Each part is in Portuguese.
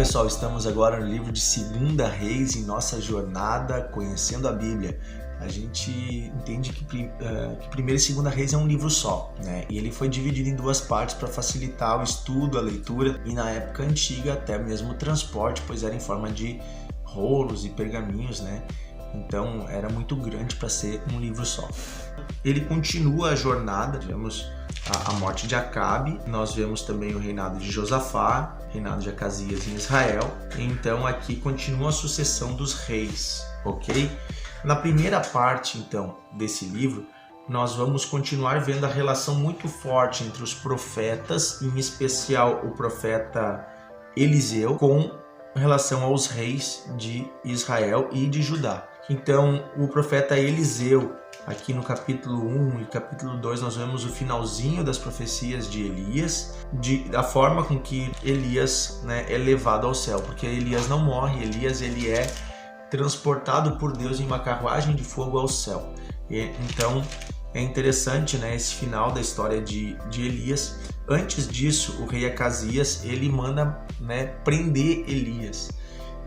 pessoal, estamos agora no livro de 2 Reis em nossa jornada conhecendo a Bíblia. A gente entende que 1 e 2 Reis é um livro só, né? E ele foi dividido em 2 partes para facilitar o estudo, a leitura e na época antiga até mesmo o transporte, pois era em forma de rolos e pergaminhos, né? Então era muito grande para ser um livro só. Ele continua a jornada, vemos a morte de Acabe, nós vemos também o reinado de Josafá, reinado de Acasias em Israel. Então aqui continua a sucessão dos reis, ok? Na primeira parte então desse livro, nós vamos continuar vendo a relação muito forte entre os profetas, em especial o profeta Eliseu, com relação aos reis de Israel e de Judá. Então, o profeta Eliseu, aqui no capítulo 1 e capítulo 2, nós vemos o finalzinho das profecias de Elias, da forma com que Elias, né, é levado ao céu, porque Elias não morre, Elias ele é transportado por Deus em uma carruagem de fogo ao céu. Então, é interessante, né, esse final da história de Elias. Antes disso, o rei Acasias, ele manda, né, prender Elias.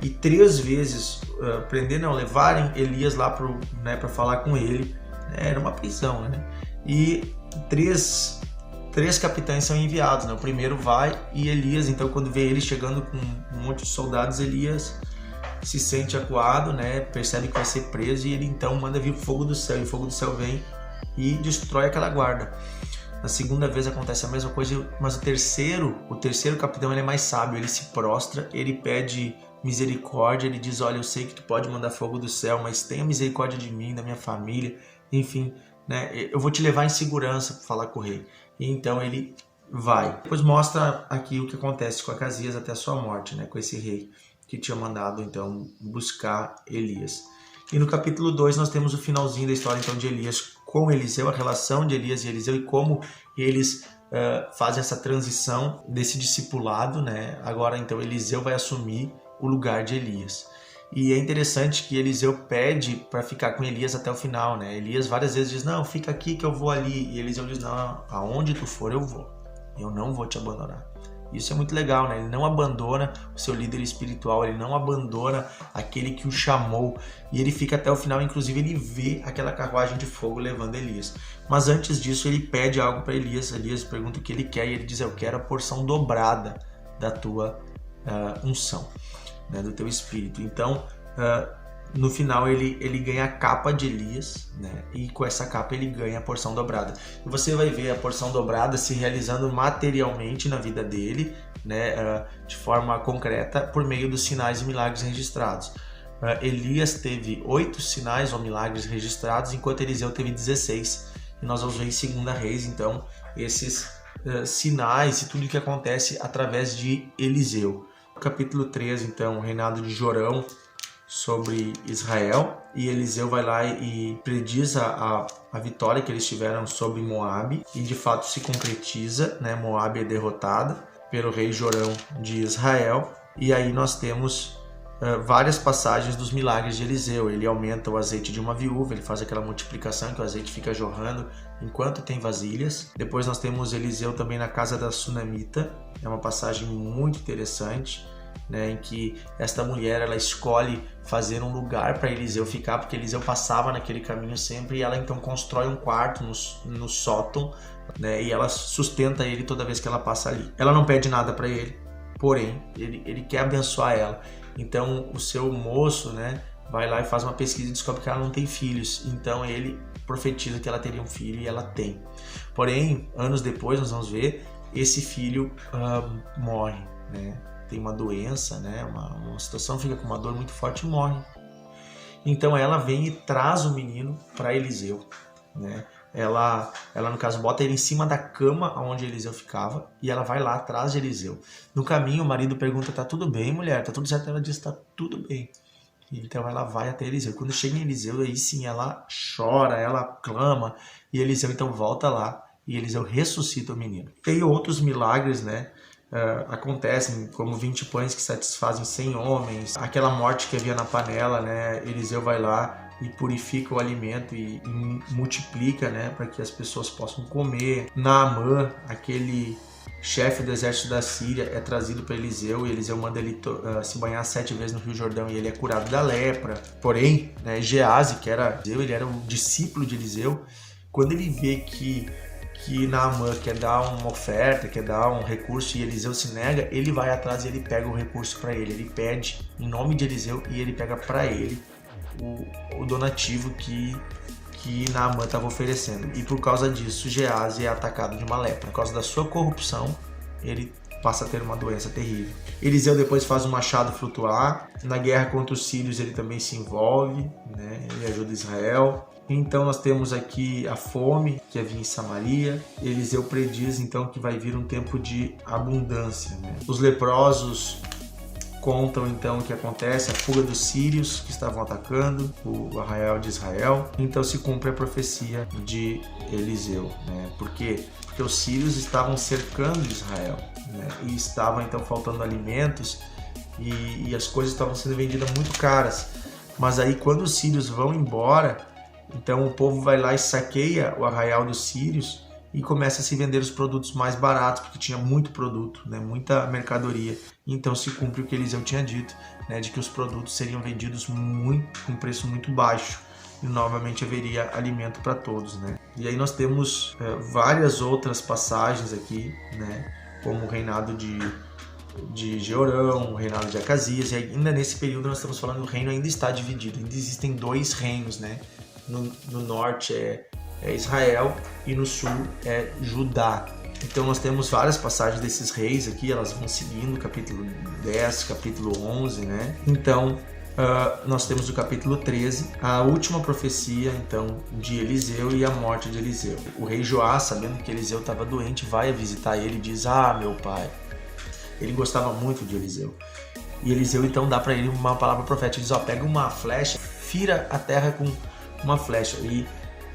E 3 vezes, levarem Elias lá para falar com ele. Era uma prisão, né? E três capitães são enviados, né? O primeiro vai e Elias, então quando vê ele chegando com um monte de soldados, Elias se sente acuado, né? Percebe que vai ser preso e ele então manda vir fogo do céu. E o fogo do céu vem e destrói aquela guarda. Na segunda vez acontece a mesma coisa, mas o terceiro capitão ele é mais sábio, ele se prostra, ele pede misericórdia, ele diz: olha, eu sei que tu pode mandar fogo do céu, mas tenha misericórdia de mim, da minha família, enfim, né? Eu vou te levar em segurança para falar com o rei. E então ele vai. Depois mostra aqui o que acontece com Acasias até a sua morte, né? Com esse rei que tinha mandado então buscar Elias. E no capítulo 2 nós temos o finalzinho da história então de Elias com Eliseu, a relação de Elias e Eliseu e como eles fazem essa transição desse discipulado, né? Agora então Eliseu vai assumir o lugar de Elias. E é interessante que Eliseu pede para ficar com Elias até o final, né? Elias várias vezes diz: não, fica aqui que eu vou ali. E Eliseu diz: não, aonde tu for eu vou. Eu não vou te abandonar. Isso é muito legal, né? Ele não abandona o seu líder espiritual, ele não abandona aquele que o chamou. E ele fica até o final, inclusive ele vê aquela carruagem de fogo levando Elias. Mas antes disso ele pede algo para Elias. Elias pergunta o que ele quer e ele diz: eu quero a porção dobrada da tua unção, né? Do teu espírito. Então, no final ele ganha a capa de Elias, né? E com essa capa ele ganha a porção dobrada. E você vai ver a porção dobrada se realizando materialmente na vida dele, né? De forma concreta, por meio dos sinais e milagres registrados. Elias teve 8 sinais ou milagres registrados, enquanto Eliseu teve 16. E nós vamos ver em 2 Reis, então, esses sinais e tudo o que acontece através de Eliseu. Capítulo 3, então, o reinado de Jorão sobre Israel, e Eliseu vai lá e prediz a vitória que eles tiveram sobre Moabe, e de fato se concretiza, né? Moabe é derrotada pelo rei Jorão de Israel, e aí nós temos várias passagens dos milagres de Eliseu. Ele aumenta o azeite de uma viúva, ele faz aquela multiplicação que o azeite fica jorrando enquanto tem vasilhas. Depois nós temos Eliseu também na casa da Sunamita, é uma passagem muito interessante, né, em que esta mulher ela escolhe fazer um lugar para Eliseu ficar, porque Eliseu passava naquele caminho sempre, e ela então constrói um quarto no sótão, né, e ela sustenta ele toda vez que ela passa ali. Ela não pede nada para ele, porém ele quer abençoar ela. Então o seu moço, né, vai lá e faz uma pesquisa e descobre que ela não tem filhos. Então ele profetiza que ela teria um filho e ela tem. Porém, anos depois nós vamos ver esse filho morre, né? Tem uma doença, né? Uma situação, fica com uma dor muito forte e morre. Então ela vem e traz o menino para Eliseu, né? Ela no caso bota ele em cima da cama onde Eliseu ficava e ela vai lá atrás de Eliseu. No caminho o marido pergunta: tá tudo bem, mulher? Tá tudo certo? Ela diz: tá tudo bem. Então ela vai até Eliseu. Quando chega em Eliseu, aí sim ela chora, ela clama, e Eliseu então volta lá e Eliseu ressuscita o menino. Tem outros milagres, né? Acontecem, como 20 pães que satisfazem 100 homens, aquela morte que havia na panela, né? Eliseu vai lá e purifica o alimento e multiplica, né? Para que as pessoas possam comer. Naamã, aquele chefe do exército da Síria, é trazido para Eliseu, e Eliseu manda ele se banhar 7 vezes no Rio Jordão, e ele é curado da lepra. Porém, né, Geazi, que era Eliseu, ele era um discípulo de Eliseu, quando ele vê que Naamã quer dar uma oferta, quer dar um recurso, e Eliseu se nega, ele vai atrás e ele pega o recurso para ele. Ele pede em nome de Eliseu e ele pega para ele o donativo que Naamã estava oferecendo. E por causa disso, Geazi é atacado de uma lepra. Por causa da sua corrupção, ele passa a ter uma doença terrível. Eliseu depois faz um machado flutuar. Na guerra contra os sírios ele também se envolve, né? Ele ajuda Israel. Então nós temos aqui a fome que havia em Samaria. Eliseu prediz então que vai vir um tempo de abundância, né? Os leprosos contam então o que acontece, a fuga dos sírios que estavam atacando o arraial de Israel. Então se cumpre a profecia de Eliseu, né? Por quê? Porque os sírios estavam cercando Israel, né? E estavam então faltando alimentos e as coisas estavam sendo vendidas muito caras. Mas aí quando os sírios vão embora, então o povo vai lá e saqueia o arraial dos sírios e começa a se vender os produtos mais baratos, porque tinha muito produto, né, muita mercadoria. Então se cumpre o que Eliseu tinha dito, né, de que os produtos seriam vendidos com um preço muito baixo e novamente haveria alimento para todos, né? E aí nós temos várias outras passagens aqui, né, como o reinado de Jeorão, o reinado de Acasias, e ainda nesse período nós estamos falando que o reino ainda está dividido, ainda existem 2 reinos, né? No norte é Israel e no sul é Judá. Então nós temos várias passagens desses reis aqui, elas vão seguindo, capítulo 10, capítulo 11, né? Então nós temos o capítulo 13, a última profecia então de Eliseu e a morte de Eliseu. O rei Joás, sabendo que Eliseu estava doente, vai visitar ele e diz: meu pai. Ele gostava muito de Eliseu. E Eliseu então dá para ele uma palavra profética, diz: pega uma flecha, fira a terra com uma flecha. E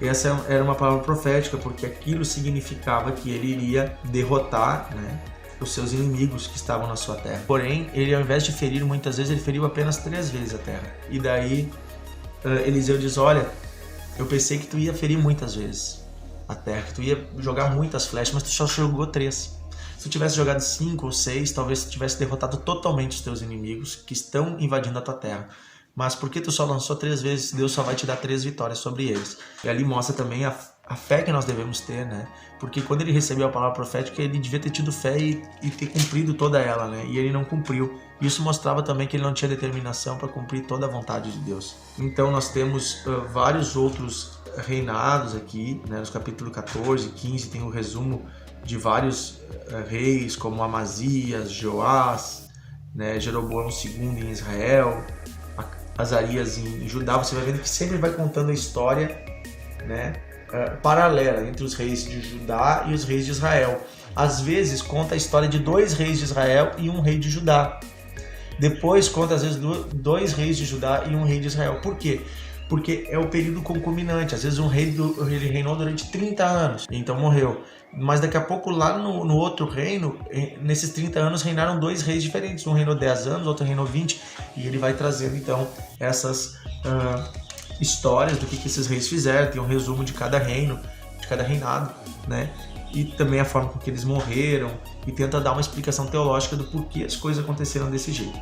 essa era uma palavra profética, porque aquilo significava que ele iria derrotar, né, os seus inimigos que estavam na sua terra. Porém, ele, ao invés de ferir muitas vezes, ele feriu apenas 3 vezes a terra. E daí Eliseu diz: olha, eu pensei que tu ia ferir muitas vezes a terra, que tu ia jogar muitas flechas, mas tu só jogou 3. Se tu tivesse jogado 5 ou 6, talvez tu tivesse derrotado totalmente os teus inimigos que estão invadindo a tua terra. Mas porque tu só lançou 3 vezes, Deus só vai te dar 3 vitórias sobre eles. E ali mostra também a fé que nós devemos ter, né? Porque quando ele recebeu a palavra profética, ele devia ter tido fé e ter cumprido toda ela, né? E ele não cumpriu. Isso mostrava também que ele não tinha determinação para cumprir toda a vontade de Deus. Então nós temos vários outros reinados aqui, né? Nos capítulos 14 e 15 tem o resumo de vários reis, como Amazias, Joás, né? Jeroboão II em Israel, Azarias em Judá. Você vai vendo que sempre vai contando a história, né, paralela entre os reis de Judá e os reis de Israel. Às vezes conta a história de 2 reis de Israel e 1 rei de Judá. Depois conta às vezes 2 reis de Judá e 1 rei de Israel. Por quê? Porque é o período concomitante. Às vezes ele reinou durante 30 anos, então morreu. Mas daqui a pouco lá no outro reino, nesses 30 anos reinaram 2 reis diferentes. Um reinou 10 anos, outro reinou 20. E ele vai trazendo então essas histórias do que esses reis fizeram. Tem um resumo de cada reino, de cada reinado, né? E também a forma com que eles morreram. E tenta dar uma explicação teológica do porquê as coisas aconteceram desse jeito.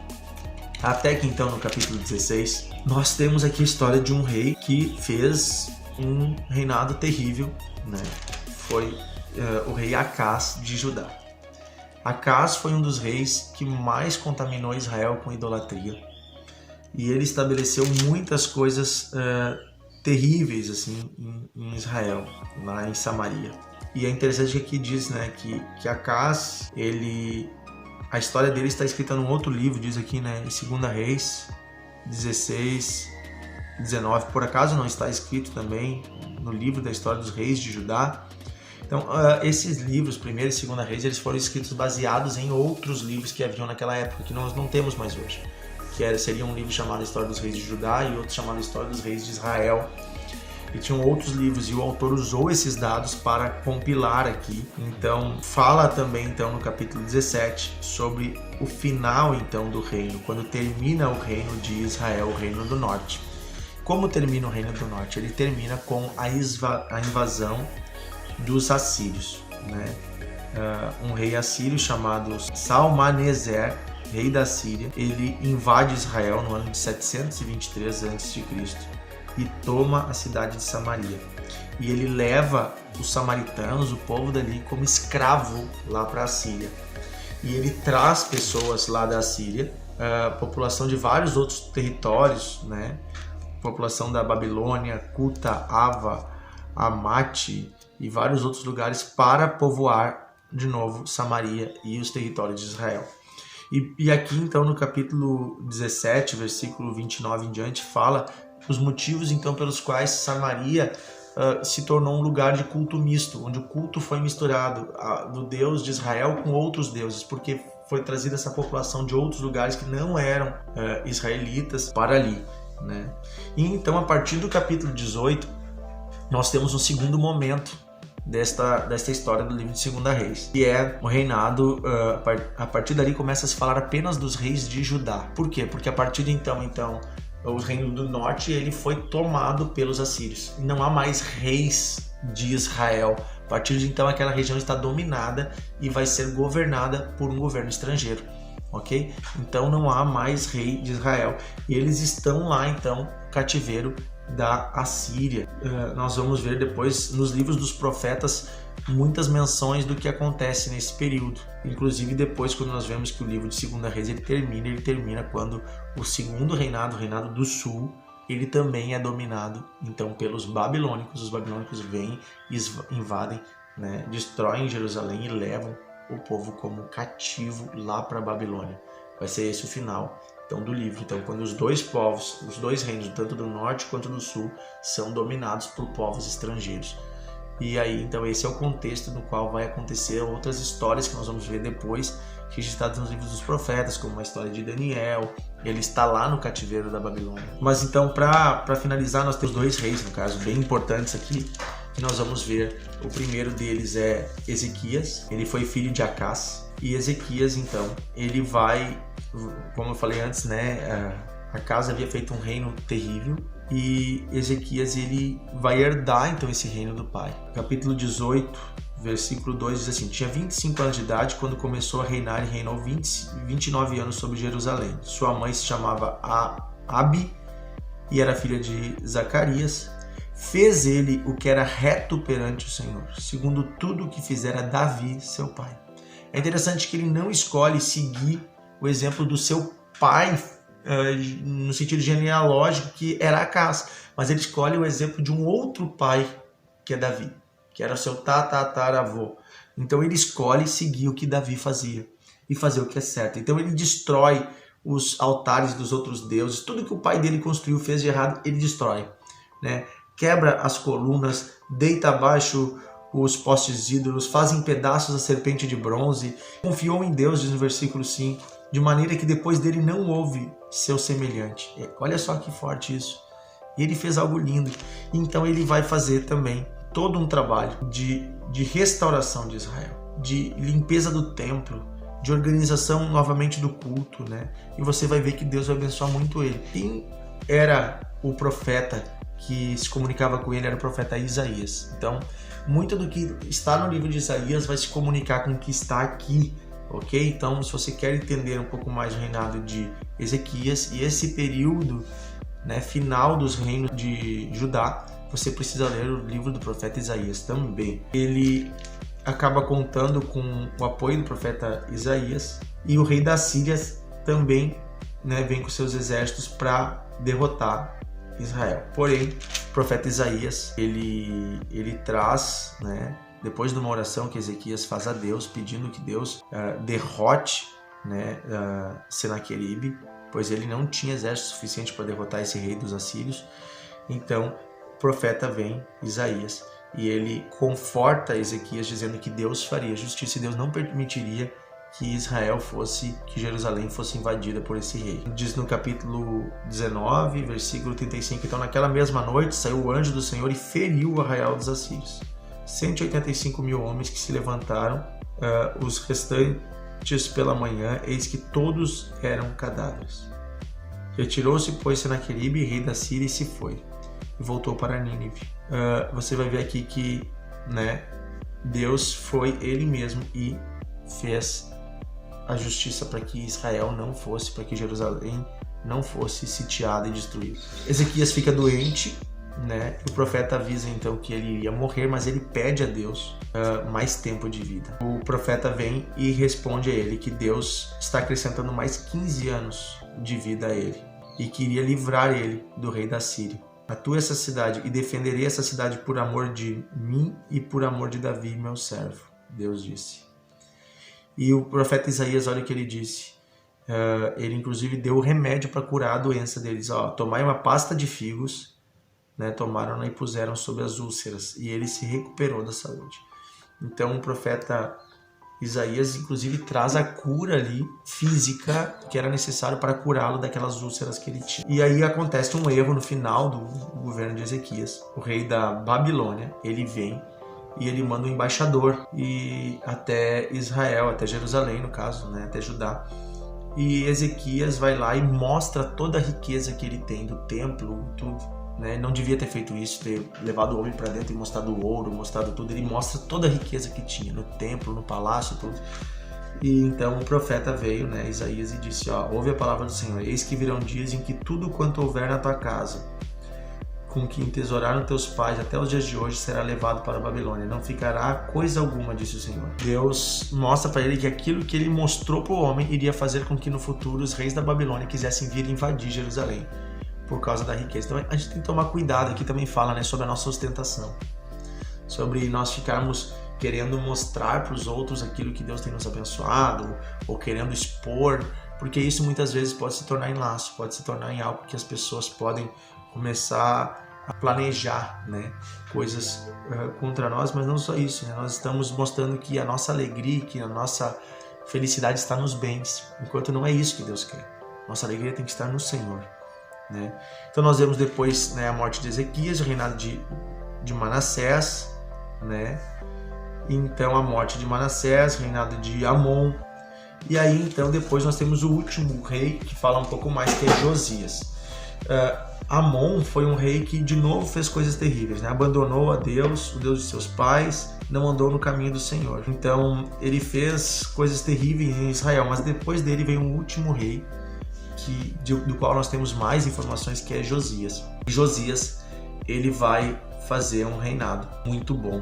Até que então no capítulo 16 nós temos aqui a história de um rei que fez um reinado terrível, né? Foi o rei Acás de Judá. Acás foi um dos reis que mais contaminou Israel com idolatria. E ele estabeleceu muitas coisas terríveis assim em Israel, lá em Samaria. E é interessante que aqui diz, né, que Acás, a história dele está escrita num outro livro, diz aqui, né, em 2 Reis 16, 19. Por acaso não está escrito também no livro da história dos reis de Judá? Então, esses livros, 1º e 2 Reis, eles foram escritos baseados em outros livros que haviam naquela época, que nós não temos mais hoje. Seria um livro chamado História dos Reis de Judá e outro chamado História dos Reis de Israel. E tinham outros livros, e o autor usou esses dados para compilar aqui. Então, fala também então, no capítulo 17 sobre o final então, do reino, quando termina o reino de Israel, o reino do norte. Como termina o reino do norte? Ele termina com a invasão dos assírios, né? um rei assírio chamado Salmaneser, rei da Síria. Ele invade Israel no ano de 723 a.C. e toma a cidade de Samaria. E ele leva os samaritanos, o povo dali, como escravo lá para a Síria. E ele traz pessoas lá da Síria, população de vários outros territórios, né? População da Babilônia, Cuta, Ava, Amate e vários outros lugares para povoar de novo Samaria e os territórios de Israel. E aqui então no capítulo 17, versículo 29 em diante, fala os motivos então pelos quais Samaria se tornou um lugar de culto misto, onde o culto foi misturado do Deus de Israel com outros deuses, porque foi trazida essa população de outros lugares que não eram israelitas para ali, né? E então a partir do capítulo 18 nós temos um segundo momento desta história do livro de 2 Reis, que é o reinado. A partir dali começa a se falar apenas dos reis de Judá. Por quê? Porque a partir de então o reino do norte ele foi tomado pelos assírios. Não há mais reis de Israel. A partir de então aquela região está dominada e vai ser governada por um governo estrangeiro, ok? Então não há mais rei de Israel. E eles estão lá então, cativeiro da Assíria. Nós vamos ver depois nos livros dos profetas muitas menções do que acontece nesse período. Inclusive depois, quando nós vemos que o livro de 2 Reis ele termina quando o segundo reinado, o reinado do sul, ele também é dominado então pelos babilônicos. Os babilônicos vêm, invadem, né, destroem Jerusalém e levam o povo como cativo lá para a Babilônia. Vai ser esse o final então do livro. Então, quando os dois povos, os dois reinos, tanto do norte quanto do sul, são dominados por povos estrangeiros. E aí, então, esse é o contexto no qual vai acontecer outras histórias que nós vamos ver depois, registradas nos livros dos profetas, como a história de Daniel. Ele está lá no cativeiro da Babilônia. Mas então, para finalizar, nós temos dois reis, no caso, bem importantes aqui, que nós vamos ver. O primeiro deles é Ezequias. Ele foi filho de Acás. E Ezequias, então, ele vai, como eu falei antes, né, Acás havia feito um reino terrível, e Ezequias ele vai herdar então esse reino do pai. Capítulo 18, versículo 2 diz assim: tinha 25 anos de idade quando começou a reinar e reinou 29 anos sobre Jerusalém. Sua mãe se chamava Abi e era filha de Zacarias. Fez ele o que era reto perante o Senhor, segundo tudo o que fizera Davi, seu pai. É interessante que ele não escolhe seguir o exemplo do seu pai, no sentido genealógico, que era Acás, mas ele escolhe o exemplo de um outro pai, que é Davi, que era seu tataravô. Então ele escolhe seguir o que Davi fazia e fazer o que é certo. Então ele destrói os altares dos outros deuses, tudo que o pai dele construiu, fez de errado, ele destrói, né? Quebra as colunas, deita abaixo os postes ídolos, faz em pedaços a serpente de bronze, confiou em Deus, diz no versículo 5, de maneira que depois dele não houve seu semelhante. Olha só que forte isso. E ele fez algo lindo. Então ele vai fazer também todo um trabalho de restauração de Israel, de limpeza do templo, de organização novamente do culto, né? E você vai ver que Deus vai abençoar muito ele. Quem era o profeta que se comunicava com ele era o profeta Isaías. Então, muito do que está no livro de Isaías vai se comunicar com o que está aqui, ok? Então, se você quer entender um pouco mais o reinado de Ezequias e esse período, né, final dos reinos de Judá, você precisa ler o livro do profeta Isaías também. Ele acaba contando com o apoio do profeta Isaías, e o rei da Síria também, né, vem com seus exércitos para derrotar Israel. Porém, o profeta Isaías, ele traz, né, depois de uma oração que Ezequias faz a Deus, pedindo que Deus derrote, né, Senaqueribe, pois ele não tinha exército suficiente para derrotar esse rei dos assírios. Então, o profeta vem, Isaías, e ele conforta Ezequias dizendo que Deus faria justiça e Deus não permitiria que Jerusalém fosse invadida por esse rei. Diz no capítulo 19, versículo 35, então naquela mesma noite saiu o anjo do Senhor e feriu o arraial dos assírios. 185 mil homens que se levantaram, os restantes pela manhã, eis que todos eram cadáveres. Retirou-se, pois, Senaqueribe, rei da Síria, e se foi, e voltou para Nínive. Você vai ver aqui que, né, Deus foi ele mesmo e fez a justiça para que Israel não fosse, para que Jerusalém não fosse sitiada e destruída. Ezequias fica doente, né? O profeta avisa então que ele iria morrer, mas ele pede a Deus mais tempo de vida. O profeta vem e responde a ele que Deus está acrescentando mais 15 anos de vida a ele e queria livrar ele do rei da Síria. Atue essa cidade e defenderei essa cidade por amor de mim e por amor de Davi, meu servo, Deus disse. E o profeta Isaías, olha o que ele disse. Ele inclusive deu o remédio para curar a doença deles. Tomai uma pasta de figos, né, tomaram e puseram sobre as úlceras, e ele se recuperou da saúde. Então o profeta Isaías inclusive traz a cura ali física que era necessário para curá-lo daquelas úlceras que ele tinha. E aí acontece um erro no final do governo de Ezequias. O rei da Babilônia, ele vem e ele manda um embaixador até Israel, até Jerusalém no caso, né, até Judá. E Ezequias vai lá e mostra toda a riqueza que ele tem do templo, tudo. Né? Não devia ter feito isso, ter levado o homem para dentro e mostrado o ouro, mostrado tudo. Ele mostra toda a riqueza que tinha no templo, no palácio, tudo. E então o profeta veio, né, Isaías, e disse: ouve a palavra do Senhor, eis que virão dias em que tudo quanto houver na tua casa, com que entesouraram teus pais até os dias de hoje, será levado para a Babilônia. Não ficará coisa alguma, disse o Senhor. Deus mostra para ele que aquilo que ele mostrou para o homem iria fazer com que no futuro os reis da Babilônia quisessem vir invadir Jerusalém por causa da riqueza. Então a gente tem que tomar cuidado. Aqui também fala, né, sobre a nossa ostentação, sobre nós ficarmos querendo mostrar para os outros aquilo que Deus tem nos abençoado, ou querendo expor, porque isso muitas vezes pode se tornar em laço, pode se tornar em algo que as pessoas podem começar a planejar, né, coisas contra nós. Mas não só isso, né? Nós estamos mostrando que a nossa alegria, que a nossa felicidade está nos bens, enquanto não é isso que Deus quer. Nossa alegria tem que estar no Senhor, né? Então nós vemos depois, né, a morte de Ezequias, o reinado de Manassés, né? Então a morte de Manassés, o reinado de Amon. E aí então depois nós temos o último rei que fala um pouco mais, que é Josias. Amon foi um rei que de novo fez coisas terríveis, né? Abandonou a Deus, o Deus de seus pais, não andou no caminho do Senhor. Então ele fez coisas terríveis em Israel, mas depois dele vem um último rei do qual nós temos mais informações, que é Josias. E Josias, ele vai fazer um reinado muito bom.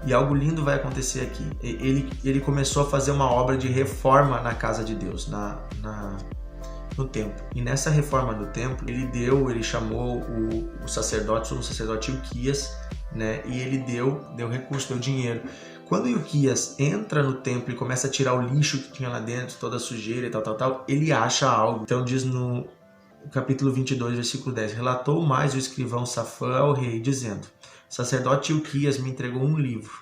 E algo lindo vai acontecer aqui. Ele começou a fazer uma obra de reforma na casa de Deus, no templo. E nessa reforma do templo, ele chamou o sacerdote, o sacerdote Ilquias, né? E ele deu recurso, deu dinheiro. Quando Ilquias entra no templo e começa a tirar o lixo que tinha lá dentro, toda a sujeira e tal, ele acha algo. Então diz no capítulo 22, versículo 10, relatou mais o escrivão Safã ao rei, dizendo: o sacerdote Ilquias me entregou um livro.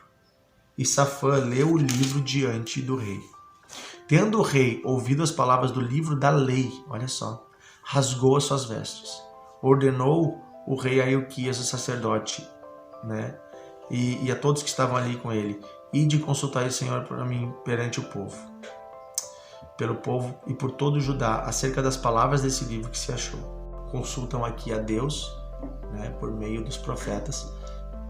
E Safã leu o livro diante do rei. Tendo o rei ouvido as palavras do livro da lei, olha só, rasgou as suas vestes. Ordenou o rei a Ilquias, o sacerdote, né, e a todos que estavam ali com ele: ide consultar o Senhor para mim perante o povo, pelo povo e por todo o Judá, acerca das palavras desse livro que se achou. Consultam aqui a Deus, né, por meio dos profetas,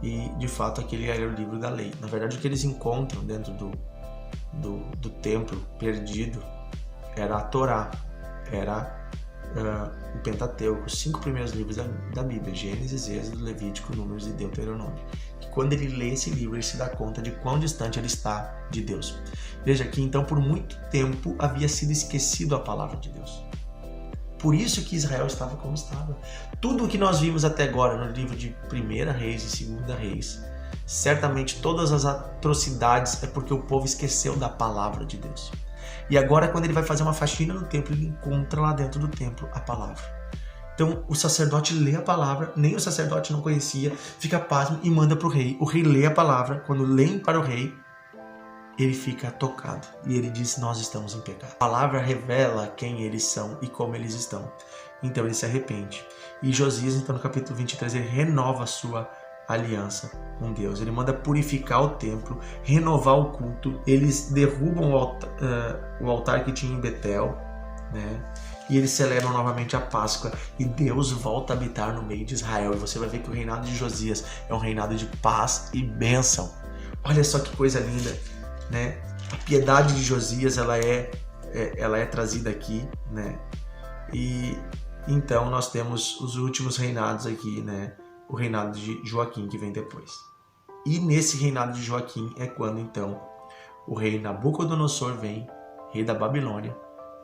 e de fato aquele era o livro da lei. Na verdade, o que eles encontram dentro do templo perdido era a Torá, era o Pentateuco, os 5 primeiros livros da Bíblia: Gênesis, Êxodo, Levítico, Números e Deuteronômio. Que quando ele lê esse livro, ele se dá conta de quão distante ele está de Deus. Veja que então por muito tempo havia sido esquecido a palavra de Deus. Por isso que Israel estava como estava. Tudo o que nós vimos até agora no livro de 1 Reis e 2 Reis, certamente todas as atrocidades é porque o povo esqueceu da palavra de Deus. E agora, quando ele vai fazer uma faxina no templo, ele encontra lá dentro do templo a palavra. Então o sacerdote lê a palavra, nem o sacerdote não conhecia, fica pasmo e manda para o rei. O rei lê a palavra. Quando leem para o rei, ele fica tocado e ele diz: nós estamos em pecado. A palavra revela quem eles são e como eles estão. Então ele se arrepende. E Josias, então, no capítulo 23, ele renova a sua aliança com Deus. Ele manda purificar o templo, renovar o culto. Eles derrubam o altar que tinha em Betel, né? E eles celebram novamente a Páscoa e Deus volta a habitar no meio de Israel. E você vai ver que o reinado de Josias é um reinado de paz e bênção. Olha só que coisa linda, né? A piedade de Josias, ela é trazida aqui, né? E então nós temos os últimos reinados aqui, né? O reinado de Joaquim que vem depois. E nesse reinado de Joaquim é quando então o rei Nabucodonosor vem, rei da Babilônia,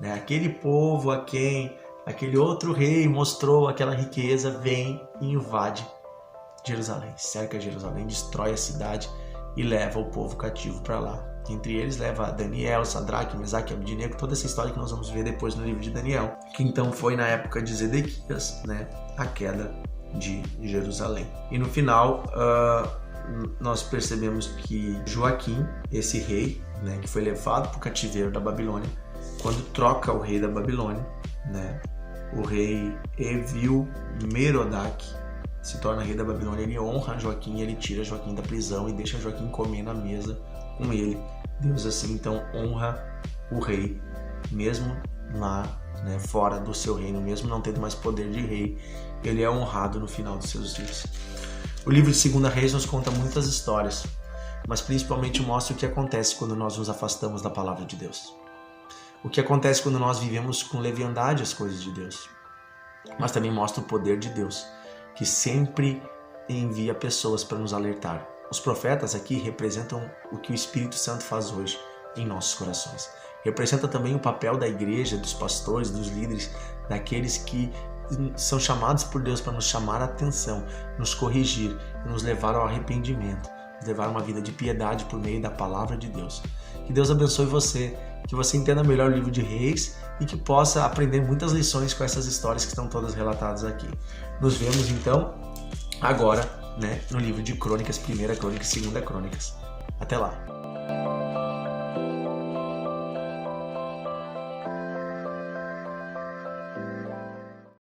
né? Aquele povo a quem aquele outro rei mostrou aquela riqueza, vem e invade Jerusalém, cerca Jerusalém, destrói a cidade e leva o povo cativo para lá. Entre eles leva Daniel, Sadraque, Mesaque e Abdinego, toda essa história que nós vamos ver depois no livro de Daniel, que então foi na época de Zedequias, né, a queda de Jerusalém. E no final nós percebemos que Joaquim, esse rei, né, que foi levado para o cativeiro da Babilônia, quando troca o rei da Babilônia, né, o rei Evil-Merodach se torna rei da Babilônia, ele honra Joaquim, ele tira Joaquim da prisão e deixa Joaquim comer na mesa com ele. Deus assim então honra o rei, mesmo lá, né, fora do seu reino, mesmo não tendo mais poder de rei, ele é honrado no final dos seus dias. O livro de 2 Reis nos conta muitas histórias, mas principalmente mostra o que acontece quando nós nos afastamos da palavra de Deus. O que acontece quando nós vivemos com leviandade as coisas de Deus. Mas também mostra o poder de Deus, que sempre envia pessoas para nos alertar. Os profetas aqui representam o que o Espírito Santo faz hoje em nossos corações. Representa também o papel da igreja, dos pastores, dos líderes, daqueles que são chamados por Deus para nos chamar a atenção, nos corrigir, nos levar ao arrependimento, nos levar a uma vida de piedade por meio da palavra de Deus. Que Deus abençoe você, que você entenda melhor o livro de Reis e que possa aprender muitas lições com essas histórias que estão todas relatadas aqui. Nos vemos então agora, né, no livro de Crônicas, 1ª Crônicas, 2ª Crônicas. Até lá!